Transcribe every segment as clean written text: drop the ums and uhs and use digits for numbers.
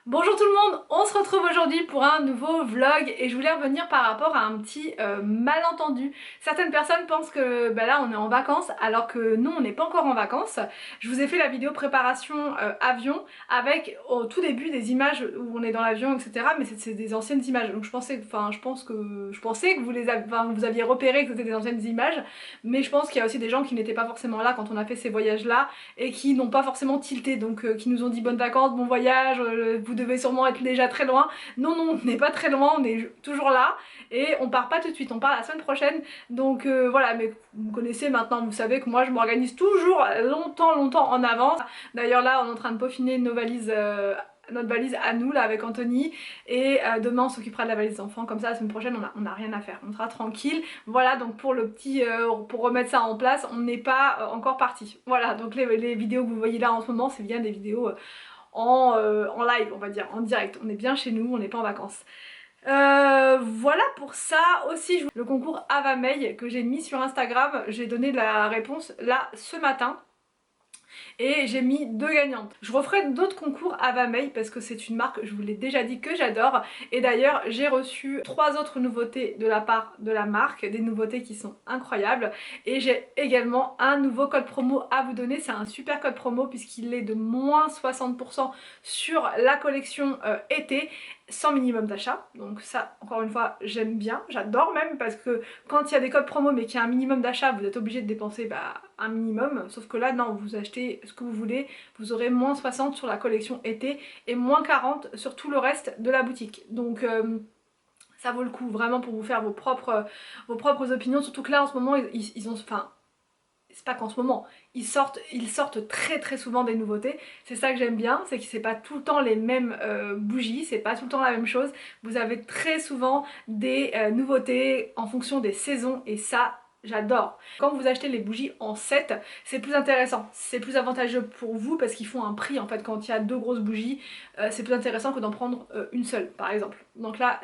Bonjour tout le monde, on se retrouve aujourd'hui pour un nouveau vlog et je voulais revenir par rapport à un petit malentendu. Certaines personnes pensent que là on est en vacances alors que non, on n'est pas encore en vacances. Je vous ai fait la vidéo préparation avion avec au tout début des images où on est dans l'avion, etc. Mais c'est des anciennes images, donc je pensais que vous aviez repéré que c'était des anciennes images, mais je pense qu'il y a aussi des gens qui n'étaient pas forcément là quand on a fait ces voyages là et qui n'ont pas forcément tilté, donc qui nous ont dit bonnes vacances, bon voyage, vous devez sûrement être déjà très loin. Non, non, on n'est pas très loin, on est toujours là et on part pas tout de suite, on part la semaine prochaine. Donc voilà, mais vous me connaissez maintenant, vous savez que moi je m'organise toujours longtemps en avance. D'ailleurs là on est en train de peaufiner nos valises. Notre valise à nous là avec Anthony et demain on s'occupera de la valise enfants, comme ça la semaine prochaine on a rien à faire, on sera tranquille. Voilà, donc pour le petit pour remettre ça en place, on n'est pas encore parti. Voilà, donc les vidéos que vous voyez là en ce moment c'est bien des vidéos en live, on va dire, en direct. On est bien chez nous, on n'est pas en vacances. Voilà pour ça. Aussi le concours Avameil que j'ai mis sur Instagram, j'ai donné la réponse là ce matin et j'ai mis 2 gagnantes. Je referai d'autres concours Avameil parce que c'est une marque, je vous l'ai déjà dit, que j'adore. Et d'ailleurs j'ai reçu 3 autres nouveautés de la part de la marque, des nouveautés qui sont incroyables. Et j'ai également un nouveau code promo à vous donner, c'est un super code promo puisqu'il est de moins 60% sur la collection été sans minimum d'achat. Donc ça, encore une fois, j'aime bien, j'adore même, parce que quand il y a des codes promo mais qu'il y a un minimum d'achat, vous êtes obligé de dépenser un minimum. Sauf que là, non, vous achetez ce que vous voulez, vous aurez moins 60 sur la collection été et moins 40 sur tout le reste de la boutique. Donc ça vaut le coup vraiment pour vous faire vos propres opinions. Surtout que là, en ce moment, ils ont... Enfin, c'est pas qu'en ce moment, ils sortent très souvent des nouveautés. C'est ça que j'aime bien, c'est que c'est pas tout le temps les mêmes bougies, c'est pas tout le temps la même chose. Vous avez très souvent des nouveautés en fonction des saisons et ça, j'adore. Quand vous achetez les bougies en set, c'est plus intéressant, c'est plus avantageux pour vous parce qu'ils font un prix en fait quand il y a 2 grosses bougies. C'est plus intéressant que d'en prendre une seule par exemple. Donc là,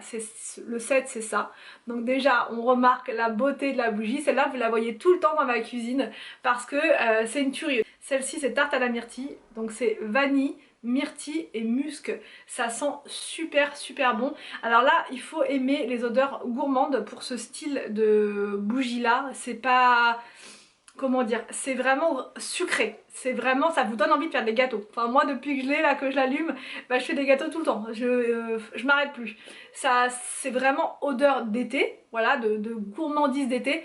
le set c'est ça. Donc déjà, on remarque la beauté de la bougie. Celle-là, vous la voyez tout le temps dans ma cuisine parce que c'est une tuerie. Celle-ci, c'est tarte à la myrtille, donc c'est vanille, myrtille et musc. Ça sent super bon. Alors là, il faut aimer les odeurs gourmandes pour ce style de bougie là. C'est pas... Comment dire, c'est vraiment sucré, c'est vraiment, ça vous donne envie de faire des gâteaux. Enfin moi depuis que je l'ai là, que je l'allume, je fais des gâteaux tout le temps, je m'arrête plus. Ça, c'est vraiment odeur d'été, voilà, de gourmandise d'été.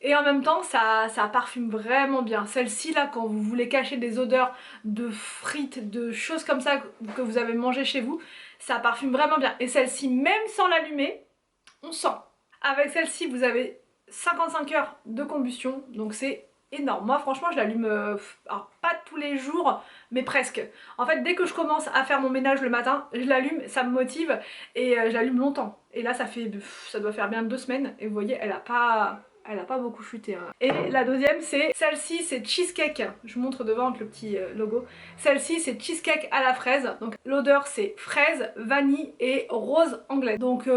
Et en même temps ça parfume vraiment bien. Celle-ci là, quand vous voulez cacher des odeurs de frites, de choses comme ça que vous avez mangé chez vous, ça parfume vraiment bien. Et celle-ci, même sans l'allumer, on sent. Avec celle-ci vous avez 55 heures de combustion, donc c'est énorme. Moi franchement je l'allume, alors pas tous les jours mais presque. En fait dès que je commence à faire mon ménage le matin, je l'allume, ça me motive et je l'allume longtemps. Et là ça doit faire bien 2 semaines et vous voyez elle a pas beaucoup chuté hein. Et la deuxième c'est celle-ci, c'est cheesecake. Je vous montre devant avec le petit logo. Celle-ci c'est cheesecake à la fraise. Donc l'odeur c'est fraise, vanille et rose anglaise. Donc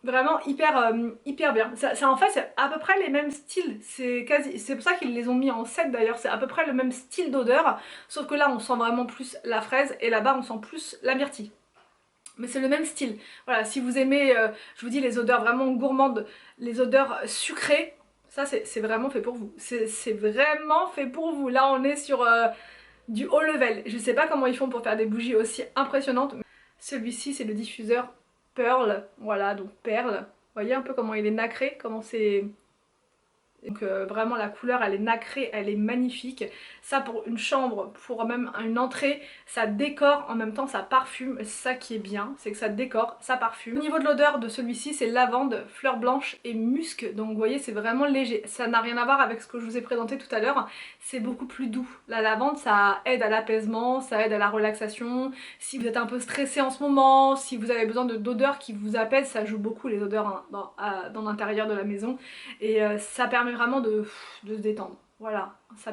vraiment hyper bien. Ça en fait c'est à peu près les mêmes styles. C'est pour ça qu'ils les ont mis en set d'ailleurs. C'est à peu près le même style d'odeur. Sauf que là on sent vraiment plus la fraise et là-bas on sent plus la myrtille. Mais c'est le même style. Voilà, si vous aimez, je vous dis, les odeurs vraiment gourmandes, les odeurs sucrées, ça c'est vraiment fait pour vous. C'est vraiment fait pour vous. Là on est sur du haut level. Je sais pas comment ils font pour faire des bougies aussi impressionnantes. Celui-ci c'est le diffuseur Pearl. Voilà, donc perle. Vous voyez un peu comment il est nacré, comment c'est... Donc vraiment la couleur elle est nacrée, elle est magnifique. Ça pour une chambre, pour même une entrée, ça décore, en même temps ça parfume. C'est ça qui est bien, c'est que ça décore, ça parfume. Au niveau de l'odeur de celui-ci c'est lavande, fleur blanche et musc. Donc vous voyez c'est vraiment léger. Ça n'a rien à voir avec ce que je vous ai présenté tout à l'heure. C'est beaucoup plus doux. La lavande ça aide à l'apaisement, ça aide à la relaxation. Si vous êtes un peu stressé en ce moment, si vous avez besoin d'odeurs qui vous apaisent, ça joue beaucoup les odeurs dans l'intérieur de la maison. Et ça permet vraiment de se détendre. Voilà, ça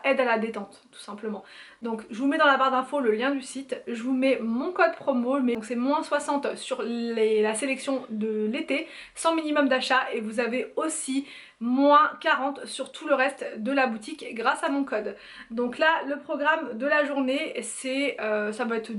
aide à la détente tout simplement. Donc je vous mets dans la barre d'infos le lien du site, je vous mets mon code promo, donc c'est moins 60 sur la sélection de l'été, sans minimum d'achat, et vous avez aussi moins 40 sur tout le reste de la boutique grâce à mon code. Donc là le programme de la journée c'est ça va être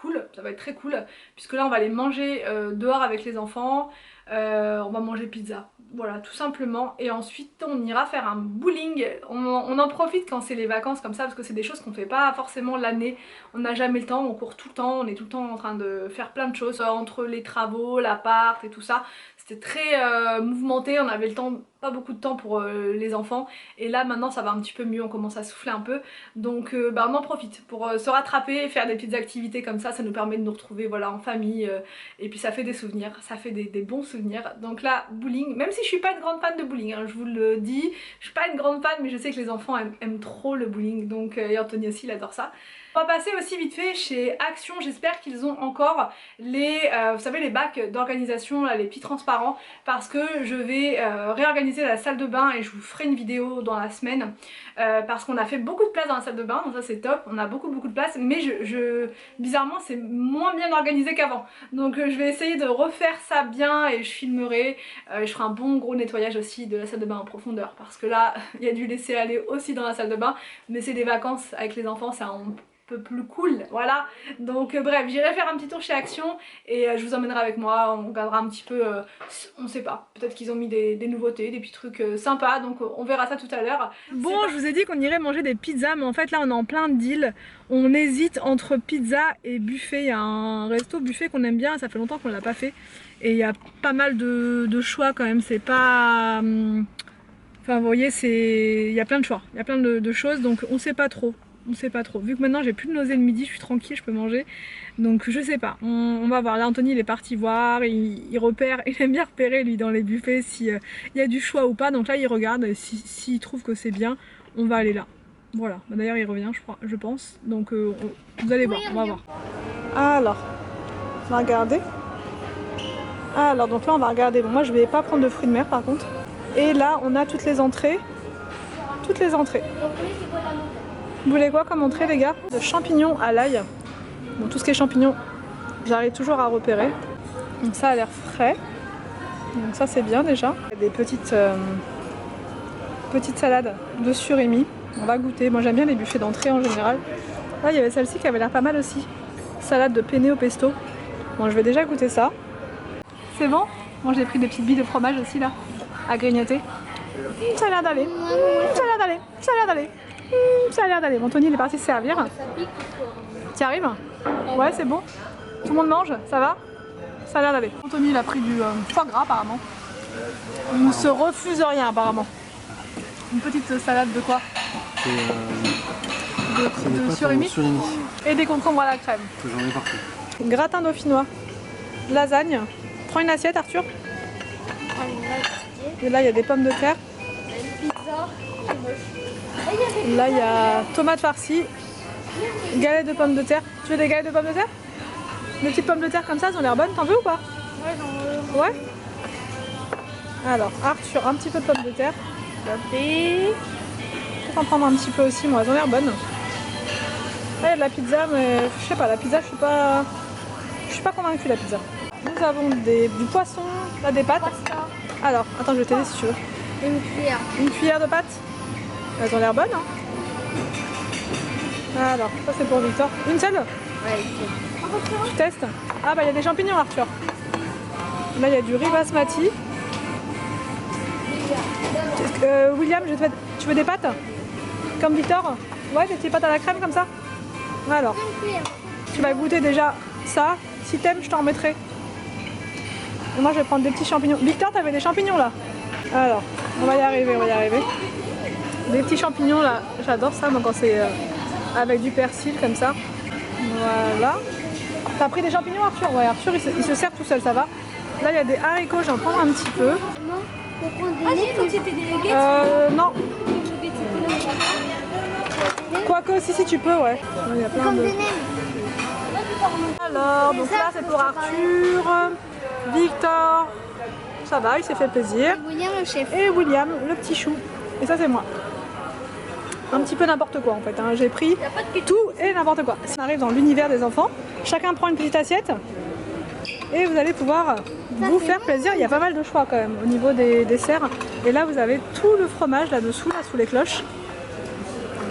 cool, ça va être très cool, puisque là on va aller manger dehors avec les enfants, on va manger pizza. Voilà, tout simplement. Et ensuite on ira faire un bowling. On en profite quand c'est les vacances comme ça, parce que c'est des choses qu'on fait pas forcément l'année. On n'a jamais le temps, on court tout le temps, on est tout le temps en train de faire plein de choses entre les travaux, l'appart et tout ça. C'était très mouvementé, on avait le temps, pas beaucoup de temps pour les enfants. Et là maintenant ça va un petit peu mieux, on commence à souffler un peu. Donc bah, on en profite pour se rattraper, faire des petites activités comme ça nous permet de nous retrouver voilà, en famille. Et puis ça fait des souvenirs, ça fait des bons souvenirs. Donc là, bowling, même si je suis pas une grande fan de bowling, hein, je vous le dis, je suis pas une grande fan, mais je sais que les enfants aiment trop le bowling. Donc et Anthony aussi, il adore ça. On va passer aussi vite fait chez Action, j'espère qu'ils ont encore les, vous savez, les bacs d'organisation, là, les petits transparents, parce que je vais réorganiser la salle de bain et je vous ferai une vidéo dans la semaine, parce qu'on a fait beaucoup de place dans la salle de bain, donc ça c'est top, on a beaucoup de place, mais bizarrement c'est moins bien organisé qu'avant. Donc je vais essayer de refaire ça bien et je filmerai, je ferai un bon gros nettoyage aussi de la salle de bain en profondeur, parce que là il y a du laisser aller aussi dans la salle de bain, mais c'est des vacances avec les enfants, c'est un peu plus cool, voilà. Donc bref, j'irai faire un petit tour chez Action et je vous emmènerai avec moi, on regardera un petit peu, on sait pas, peut-être qu'ils ont mis des nouveautés, des petits trucs sympas, donc on verra ça tout à l'heure. Bon, je vous ai dit qu'on irait manger des pizzas, mais en fait là on est en plein deal, on hésite entre pizza et buffet. Il y a un resto buffet qu'on aime bien, ça fait longtemps qu'on l'a pas fait, et il y a pas mal de choix quand même, c'est pas... Enfin vous voyez, il y a plein de choix, il y a plein de choses, donc on sait pas trop. On sait pas trop. Vu que maintenant j'ai plus de nausées le midi, je suis tranquille, je peux manger. Donc je sais pas. On va voir. Là Anthony il est parti voir, il repère, il aime bien repérer lui dans les buffets s'il y a du choix ou pas. Donc là il regarde, et s'il trouve que c'est bien, on va aller là. Voilà. D'ailleurs il revient je pense. Donc vous allez voir, on va voir. Alors, on va regarder. Alors donc là on va regarder. Bon, moi je vais pas prendre de fruits de mer par contre. Et là on a toutes les entrées. Toutes les entrées. Vous voulez quoi comme entrée les gars? De champignons à l'ail. Bon, tout ce qui est champignons, j'arrive toujours à repérer. Donc ça a l'air frais. Donc ça c'est bien déjà. Il y a des petites salades de surimi. On va goûter. Moi j'aime bien les buffets d'entrée en général. Là il y avait celle-ci qui avait l'air pas mal aussi. Salade de penne au pesto. Bon je vais déjà goûter ça. C'est bon? Moi j'ai pris des petites billes de fromage aussi là, à grignoter. Ça a l'air d'aller. Ça a l'air d'aller. Ça a l'air d'aller. Ça a l'air d'aller. Anthony il est parti se servir. Tu arrives? Ouais c'est bon. Tout le monde mange? Ça va? Ça a l'air d'aller. Anthony il a pris du foie gras apparemment. Il ne se refuse rien apparemment. Une petite salade de quoi? De surimi. Et des concombres à la crème. Que j'en ai partout. Gratin dauphinois. Lasagne. Prends une assiette Arthur. Et là il y a des pommes de terre. Là il y a tomates farcies, galettes de pommes de terre. Tu veux des galettes de pommes de terre? Des petites pommes de terre comme ça, elles ont l'air bonnes, t'en veux ou pas? Ouais j'en veux. Ouais. Alors Arthur, un petit peu de pommes de terre. Je vais en prendre un petit peu aussi, moi elles ont l'air bonnes. Là il y a de la pizza, mais je sais pas, la pizza je suis pas convaincue la pizza. Nous avons du poisson, là des pâtes. Alors, attends je vais t'aider si tu veux. Une cuillère. Une cuillère de pâtes. Elles ont l'air bonnes hein. Alors, ça c'est pour Victor. Une seule? Ouais, Tu testes? Ah bah il y a des champignons Arthur. Là il y a du riz basmati. William, tu veux des pâtes? Comme Victor? Ouais, des petites pâtes à la crème comme ça? Alors, tu vas goûter déjà ça. Si t'aimes, je t'en remettrai. Et moi je vais prendre des petits champignons. Victor, t'avais des champignons là? Alors, on va y arriver, on va y arriver. Des petits champignons là, j'adore ça moi quand c'est avec du persil comme ça. Voilà. T'as pris des champignons Arthur? Ouais, Arthur il se sert tout seul, ça va. Là il y a des haricots, j'en prends un petit peu. Non. Quoique si tu peux, ouais. Il y a plein de... Alors, donc là c'est pour Arthur, Victor, ça va, il s'est fait plaisir. William le chef. Et William, le petit chou. Et ça c'est moi. Un petit peu n'importe quoi en fait, hein. J'ai pris tout et n'importe quoi. On arrive dans l'univers des enfants, chacun prend une petite assiette et vous allez pouvoir vous faire plaisir. Il y a pas mal de choix quand même au niveau des desserts. Et là vous avez tout le fromage là-dessous, là sous les cloches.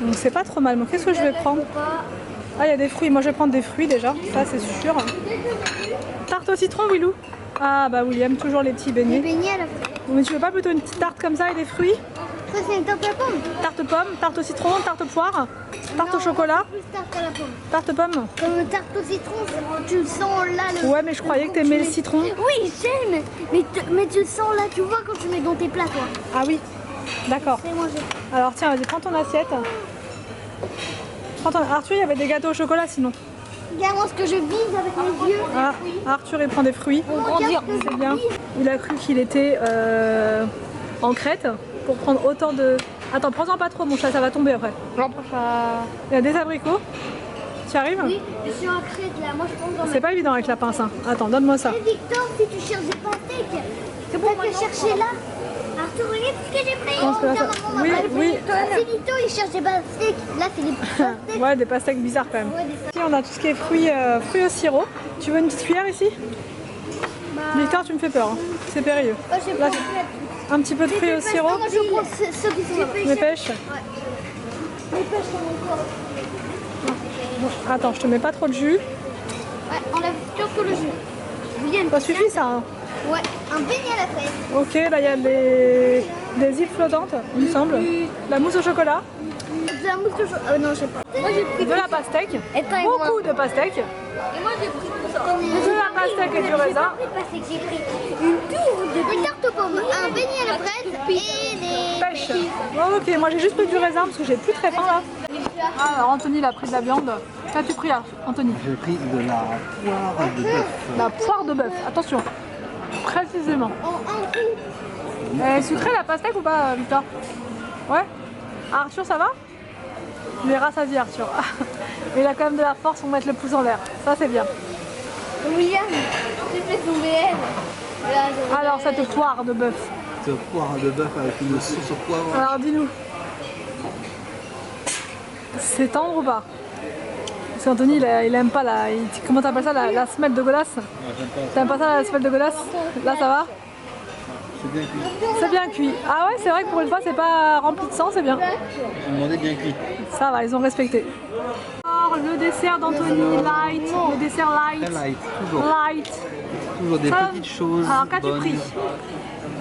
Donc c'est pas trop mal. Donc qu'est-ce que je vais prendre? Ah, il y a des fruits. Moi, je vais prendre des fruits déjà. Ça, c'est sûr. Tarte au citron, Willou? Ah, bah William, toujours les petits beignets. Les beignets à la fraise. Mais tu veux pas plutôt une petite tarte comme ça et des fruits? Ça, c'est une tarte à la pomme. Tarte pomme, tarte au citron, tarte poire, tarte au chocolat. Plus tarte à la pomme. Tarte pomme? Comme une tarte au citron, tu le sens là. Ouais, mais je croyais que t'aimais le citron. Oui, j'aime. Mais tu le sens là, tu vois quand tu mets dans tes plats, toi. Ah oui, d'accord. Fais manger. Alors tiens, vas-y, prends ton assiette. Arthur, il y avait des gâteaux au chocolat sinon. Regarde-moi ce que je vise avec mes yeux. Ah, Arthur, il prend des fruits. Regarde ce que C'est je bien. vise. Il a cru qu'il était en Crète pour prendre autant de... Attends, prends-en pas trop mon chat, ça va tomber après. Il y a des abricots. Tu arrives? Oui, je suis en crête là. Moi, je tombe dans ma... C'est pas évident avec la pince. Hein. Attends, donne-moi ça. Et Victor, si tu cherches des pastèques, c'est bon, t'as qu'à chercher là. Arthur, regarde ce que j'ai pris. Pense que là, ça- Regarde, maman, Oui, m'a pris. oui. Si Victor, il cherche des pastèques. Là, c'est des pastèques. Ouais, des pastèques bizarres quand même. Ouais, des Ici, on a tout ce qui est fruits au sirop. Tu veux une petite cuillère ici? Victor, tu me fais peur. Hein. C'est périlleux. Oh, j'ai Là, pas un petit peu de fruits au sirop. Moi, je prends ceux qui sont là. Mes pêches. Les pêches sont encore. Attends, je te mets pas trop de jus. Ouais, enlève surtout le jus. William, Ça suffit ça. Hein. ouais, un beignet à la fraise. Ok, là il y a des îles flottantes, il me semble. La mousse au chocolat, De la mousse de chocolat. Non, je sais pas. Moi, j'ai pris de la pastèque, Et toi et moi. beaucoup de pastèque, Et moi, j'ai pris tout ça. de la pastèque et du raisin. J'ai pris une tour de une tarte aux pommes, un beignet à la fraise et des Pêche. Oh, ok, moi j'ai juste pris du raisin parce que j'ai plus très faim là. Ah, alors Anthony il a pris de la viande. Qu'as-tu pris Anthony? J'ai pris de la poire de bœuf. La poire de bœuf, attention, précisément. en un coup. Elle est sucrée la pastèque ou pas Victor? Ouais. Arthur ça va? Il est rassasié Arthur. Il a quand même de la force pour mettre le pouce en l'air. Ça c'est bien. William, j'ai fait tomber elle. Alors cette poire de bœuf. De poire de bœuf avec une sauce au poivre. Alors dis-nous. C'est tendre ou pas? Parce qu'Anthony il aime pas la... Comment t'appelles ça la semelle de Godasse? T'aimes pas ça la semelle de Godasse? Là ça va? C'est bien cuit. C'est bien cuit. Ah ouais, c'est vrai que pour une fois c'est pas rempli de sang, c'est bien. J'ai demandé bien cuit. Ça va, ils ont respecté. Alors le dessert d'Anthony light, le dessert light. Très light, toujours. Light. Toujours des Ça- petites choses. Alors qu'as-tu bonnes. pris?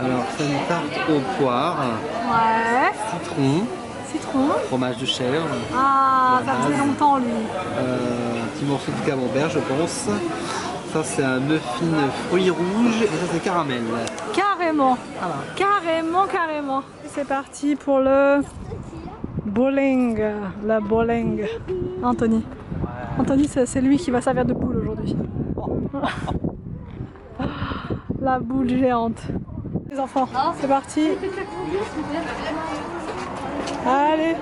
Alors c'est une tarte aux poires, Ouais. citron, Citron. fromage de chèvre, Ah, La ça faisait base. longtemps lui. un petit morceau de camembert je pense. Ça c'est un muffin fruits rouges et ça c'est caramel. Carrément. Voilà. Carrément, carrément. C'est parti pour le bowling. La bowling. Anthony. Anthony, c'est lui qui va servir de boule aujourd'hui. La boule géante. Les enfants, c'est parti. Allez.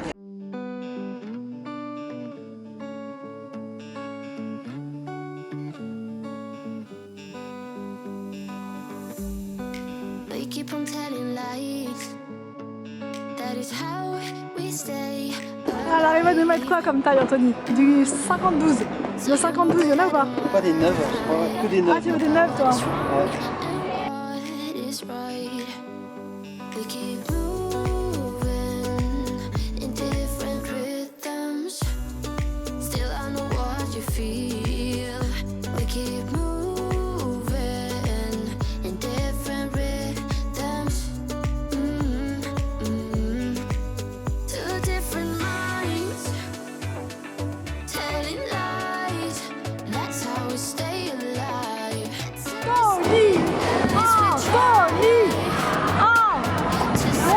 They keep on telling lies. That is how we stay. Elle arrive à nous mettre quoi comme taille, Anthony? Du 52. Le 52, il y en a ou pas? Pas des neuves, je crois, que des Ah, neuves. tu veux des 9 toi? What is right? We keep moving in different rhythms. Still, I know what you feel. We keep moving in different rhythms. Two different minds telling lies. That's how we stay alive. Tony! Ah, Tony! Ah! Oh!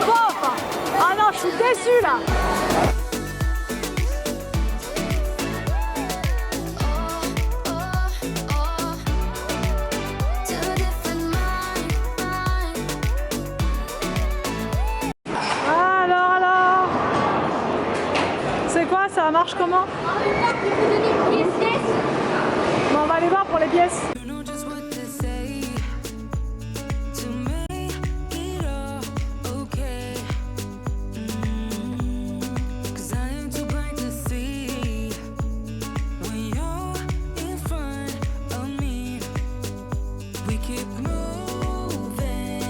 Bof! Ah non, je suis déçue là! Two different minds. Alors? C'est quoi, ça marche comment? Bon, on va aller voir pour les pièces. You know just what to say to make it all okay. 'Cause I am too blind to see when you're in front of me. We keep moving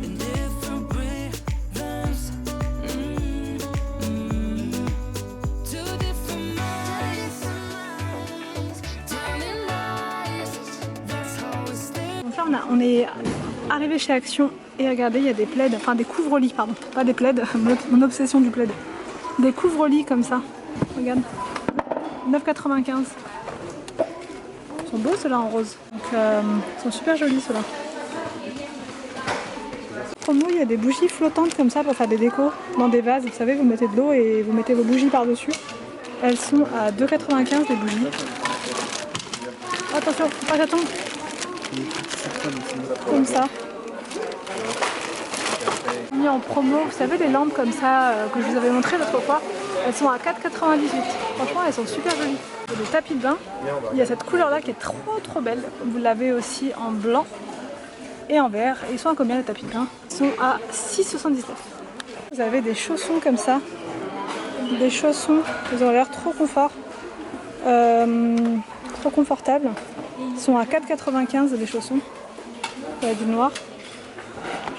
in different rhythms. on est arrivé chez Action et regardez, il y a des plaids, enfin des couvre-lits, pardon, pas des plaids, mon obsession du plaid. Des couvre-lits comme ça, regarde, 9,95 €. Ils sont beaux ceux-là en rose, donc ils sont super jolis ceux-là. Promo, il y a des bougies flottantes comme ça pour faire des décos dans des vases. Vous savez, vous mettez de l'eau et vous mettez vos bougies par-dessus. Elles sont à 2,95 € les bougies. Attention, pas que ça tombe. Comme ça. Mis en promo, vous savez les lampes comme ça que je vous avais montré l'autre fois, elles sont à 4,98 €. Franchement, elles sont super jolies. Il y a des tapis de bain. Il y a cette couleur là qui est trop belle. Vous l'avez aussi en blanc et en vert. Et ils sont à combien les tapis de bain? Ils sont à 6,79 €. Vous avez des chaussons comme ça. Des chaussons, ils ont l'air trop confort. Trop confortables. Ils sont à 4,95 € les chaussons. Il y a du noir.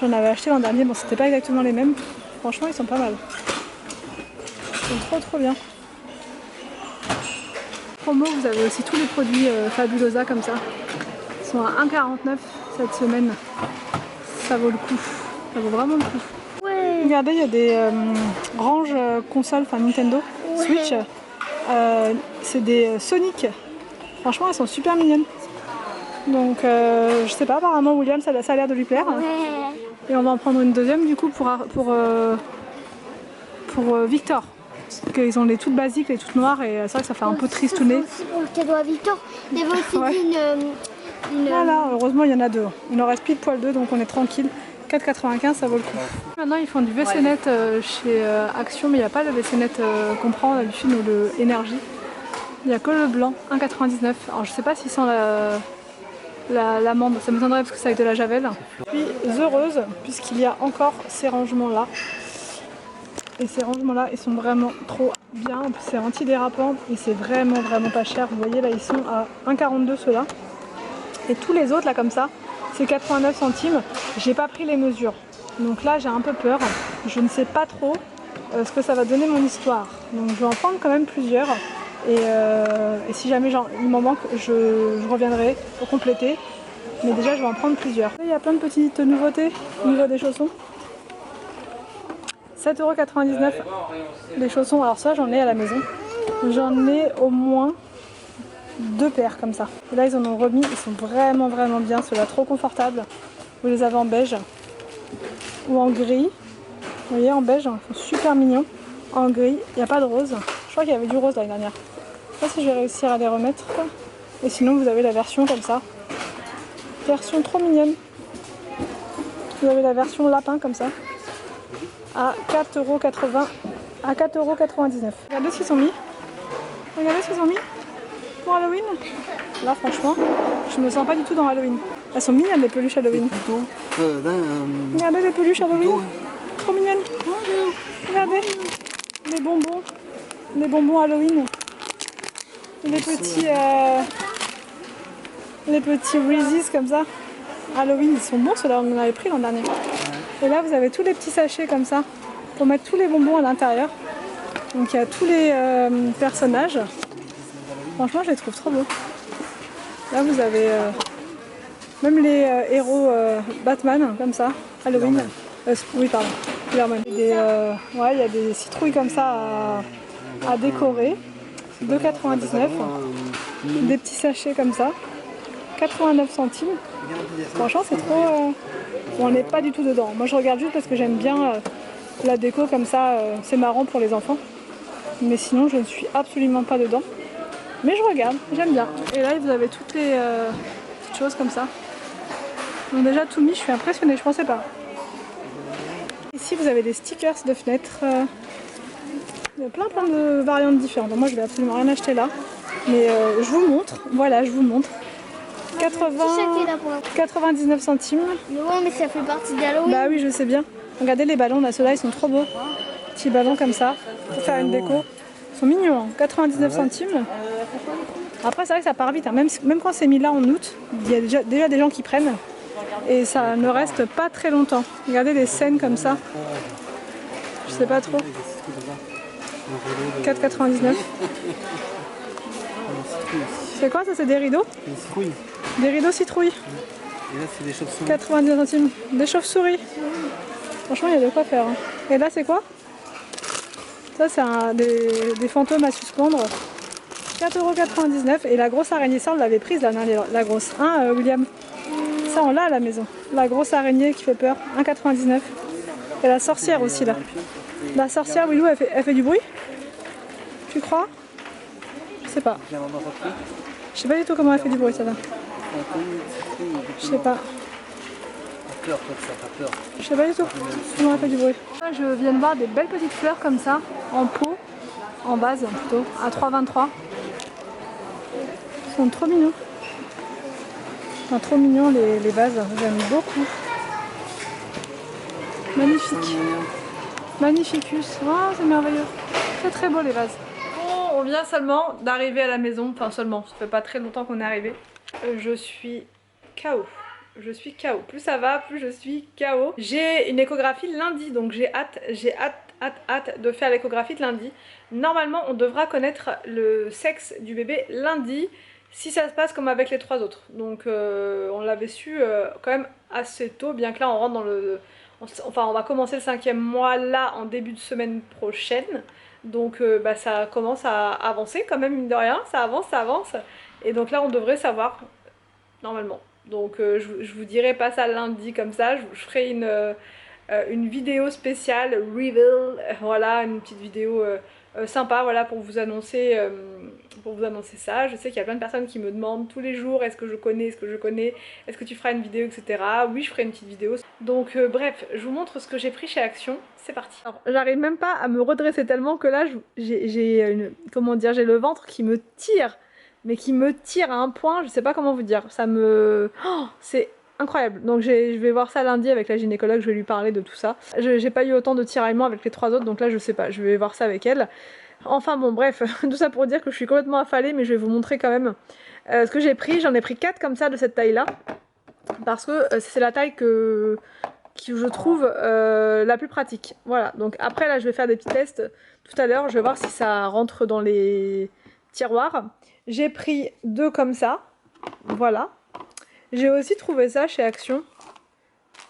J'en avais acheté l'an dernier, bon c'était pas exactement les mêmes. Franchement ils sont pas mal. Ils sont trop bien. Promo, vous avez aussi tous les produits Fabulosa comme ça. Ils sont à 1,49 € cette semaine. Ça vaut le coup. Ça vaut vraiment le coup. Ouais. Regardez, il y a des ranges consoles, enfin Nintendo, ouais. Switch. C'est des Sonic. Franchement elles sont super mignonnes. Donc je sais pas, apparemment William ça a l'air de lui plaire. Ouais. Et on va en prendre une deuxième du coup pour Victor. Parce qu'ils ont les toutes basiques, les toutes noires et c'est vrai que ça fait un peu tristouné. Aussi pour le cadeau à Victor, il y avait aussi ouais. Voilà, heureusement il y en a deux. Il en reste pile poil deux donc on est tranquille. 4,95 € ça vaut le coup. Maintenant ils font du WC-Net chez Action, mais il n'y a pas le WC-Net qu'on prend d'habitude ou le énergie. Il n'y a que le blanc, 1,99 €. Alors je sais pas s'ils sont l'amande, ça m'étonnerait parce que ça avec de la javel. Je suis heureuse puisqu'il y a encore ces rangements là. Et ces rangements là ils sont vraiment trop bien. C'est antidérapant et c'est vraiment pas cher. Vous voyez là ils sont à 1,42 € ceux-là. Et tous les autres là comme ça, c'est 89 centimes. J'ai pas pris les mesures. Donc là j'ai un peu peur. Je ne sais pas trop ce que ça va donner mon histoire. Donc je vais en prendre quand même plusieurs. Et si jamais il m'en manque, je reviendrai pour compléter. Mais déjà, je vais en prendre plusieurs. Il y a plein de petites nouveautés au niveau des chaussons. 7,99 € les chaussons. Alors ça, j'en ai à la maison. J'en ai au moins 2 paires comme ça. Et là, ils en ont remis. Ils sont vraiment bien. Ceux-là, trop confortables. Vous les avez en beige ou en gris. Vous voyez, en beige, ils sont super mignons. En gris, il n'y a pas de rose. Je crois qu'il y avait du rose l'année dernière. Je sais pas si je vais réussir à les remettre. Et sinon vous avez la version comme ça. Version trop mignonne. Vous avez la version lapin comme ça. À 4,99 €. Regardez ce qu'ils ont mis. Regardez ce qu'ils ont mis pour Halloween. Là franchement, je me sens pas du tout dans Halloween. Elles sont mignonnes les peluches Halloween. Regardez les peluches Halloween. Trop mignonnes. Regardez. Les bonbons Halloween. Les petits Reese's comme ça. Halloween, ils sont bons ceux-là, on en avait pris l'an dernier. Et là vous avez tous les petits sachets comme ça pour mettre tous les bonbons à l'intérieur. Donc il y a tous les personnages. Franchement je les trouve trop beaux. Là vous avez même les héros Batman comme ça, Halloween. Oui pardon, Spider-Man. Ouais, il y a des citrouilles comme ça à décorer. 2,99 €. Des petits sachets comme ça. 89 centimes. Franchement c'est trop... on n'est pas du tout dedans. Moi je regarde juste parce que j'aime bien la déco comme ça. C'est marrant pour les enfants. Mais sinon je ne suis absolument pas dedans. Mais je regarde, j'aime bien. Et là vous avez toutes les petites choses comme ça. Donc déjà tout mis, je suis impressionnée, je pensais pas. Ici vous avez des stickers de fenêtres. Il y a plein de variantes différentes. Donc moi je vais absolument rien acheter là. Mais je vous montre. Voilà, je vous montre. 99 centimes. Mais ouais, mais ça fait partie d'Halloween. Bah oui, je sais bien. Regardez les ballons là, ceux-là ils sont trop beaux. Petits ballons comme ça pour faire une déco. Ils sont mignons, hein. 99 centimes. Après c'est vrai que ça part vite, hein. Même quand c'est mis là en août, il y a déjà des gens qui prennent. Et ça ne reste pas très longtemps. Regardez les scènes comme ça. Je sais pas trop. 4,99 €. C'est quoi ça? C'est des rideaux? Des rideaux citrouilles. Et là, c'est des chauves-souris. 90 centimes. Des chauves-souris. Franchement, il y a de quoi faire. Hein. Et là, c'est quoi? Ça, c'est des fantômes à suspendre. 4,99 €. Et la grosse araignée, ça, on l'avait prise, la grosse. Hein, William? Ça, on l'a à la maison. La grosse araignée qui fait peur. 1,99 €. Et la sorcière aussi, là. La sorcière, Willou, elle fait du bruit? Tu crois? Je sais pas. Je sais pas du tout comment elle fait du bruit, celle-là. Je sais pas. T'as peur, toi, ça, t'as peur. Je sais pas du tout comment elle fait du bruit. Là, je viens de voir des belles petites fleurs comme ça, en pot, en vase plutôt, à 3,23 €. Ils sont trop mignons. Enfin, trop mignons les vases, j'aime beaucoup. Magnifique. Magnificus. Oh, c'est merveilleux. Très très beau les vases. Bon, on vient seulement d'arriver à la maison. Enfin seulement, ça fait pas très longtemps qu'on est arrivé. Je suis KO. Je suis KO. Plus ça va, plus je suis KO. J'ai une échographie lundi, donc j'ai hâte de faire l'échographie de lundi. Normalement, on devra connaître le sexe du bébé lundi, si ça se passe comme avec les 3 autres. Donc on l'avait su quand même assez tôt, bien que là on rentre dans le... Enfin, on va commencer le 5e mois là en début de semaine prochaine. Donc ça commence à avancer quand même, mine de rien. Ça avance, ça avance. Et donc là, on devrait savoir, normalement. Donc je vous dirai pas ça lundi comme ça. Je ferai une vidéo spéciale, reveal. Voilà, une petite vidéo sympa, voilà, pour vous annoncer ça. Je sais qu'il y a plein de personnes qui me demandent tous les jours, est-ce que je connais, est-ce que tu feras une vidéo, etc. Oui, je ferai une petite vidéo. Donc bref, je vous montre ce que j'ai pris chez Action. C'est parti. J'arrive même pas à me redresser tellement que là, j'ai le ventre qui me tire. Mais qui me tire à un point, je sais pas comment vous dire. Ça me... Oh, c'est incroyable. Donc je vais voir ça lundi avec la gynécologue, je vais lui parler de tout ça. J'ai pas eu autant de tiraillements avec les 3 autres, donc là je sais pas, je vais voir ça avec elle. Enfin bon, bref, tout ça pour dire que je suis complètement affalée, mais je vais vous montrer quand même ce que j'ai pris. J'en ai pris 4 comme ça, de cette taille-là, parce que c'est la taille qui je trouve la plus pratique. Voilà, donc après là je vais faire des petits tests tout à l'heure, je vais voir si ça rentre dans les tiroirs. J'ai pris 2 comme ça, voilà. J'ai aussi trouvé ça chez Action.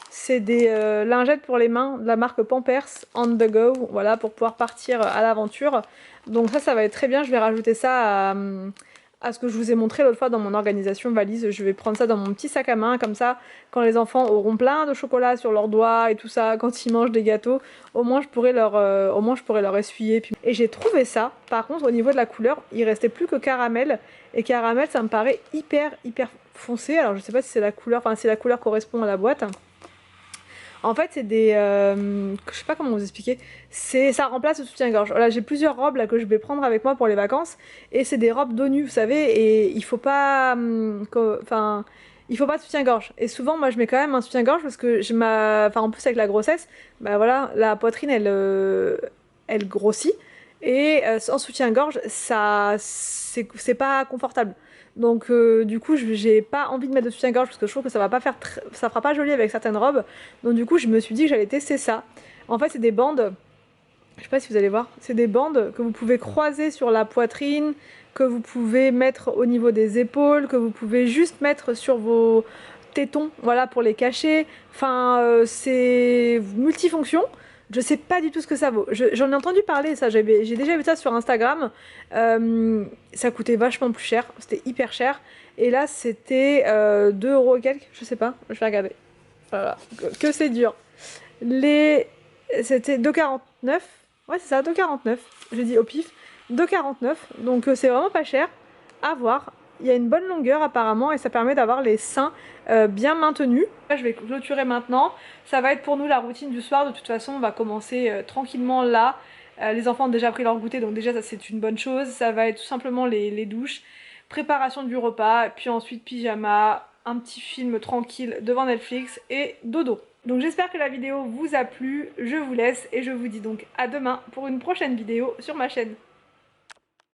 C'est des lingettes pour les mains de la marque Pampers On The Go, voilà, pour pouvoir partir à l'aventure. Donc ça va être très bien, je vais rajouter ça à ce que je vous ai montré l'autre fois dans mon organisation valise. Je vais prendre ça dans mon petit sac à main, comme ça, quand les enfants auront plein de chocolat sur leurs doigts et tout ça, quand ils mangent des gâteaux, au moins je pourrai leur essuyer. Et j'ai trouvé ça, par contre, au niveau de la couleur, il restait plus que caramel. Et caramel, ça me paraît hyper foncé. Alors je sais pas si c'est la couleur, enfin si la couleur correspond à la boîte. En fait, c'est des... je sais pas comment vous expliquer. Ça remplace le soutien-gorge. Voilà, j'ai plusieurs robes là que je vais prendre avec moi pour les vacances. Et c'est des robes dos nu, vous savez. Et il faut pas... Enfin... il faut pas de soutien-gorge. Et souvent, moi, je mets quand même un soutien-gorge parce que en plus, avec la grossesse, bah voilà, la poitrine, elle grossit. Et sans soutien-gorge, c'est pas confortable. Donc du coup j'ai pas envie de mettre de soutien-gorge parce que je trouve que ça fera pas joli avec certaines robes. Donc du coup je me suis dit que j'allais tester ça. En fait c'est des bandes, je sais pas si vous allez voir, c'est des bandes que vous pouvez croiser sur la poitrine, que vous pouvez mettre au niveau des épaules, que vous pouvez juste mettre sur vos tétons, voilà, pour les cacher. Enfin c'est multifonction. Je sais pas du tout ce que ça vaut. J'en ai entendu parler, ça. J'ai déjà vu ça sur Instagram. Ça coûtait vachement plus cher. C'était hyper cher. Et là, c'était 2 € et quelques. Je sais pas. Je vais regarder. Voilà. Que c'est dur. C'était 2,49 €. Ouais, c'est ça, 2,49 €. J'ai dit au pif. 2,49 €. Donc, c'est vraiment pas cher. À voir. Il y a une bonne longueur apparemment et ça permet d'avoir les seins bien maintenus. Là, je vais clôturer maintenant. Ça va être pour nous la routine du soir. De toute façon, on va commencer tranquillement là. Les enfants ont déjà pris leur goûter, donc déjà ça c'est une bonne chose. Ça va être tout simplement les douches, préparation du repas, puis ensuite pyjama, un petit film tranquille devant Netflix et dodo. Donc j'espère que la vidéo vous a plu. Je vous laisse et je vous dis donc à demain pour une prochaine vidéo sur ma chaîne.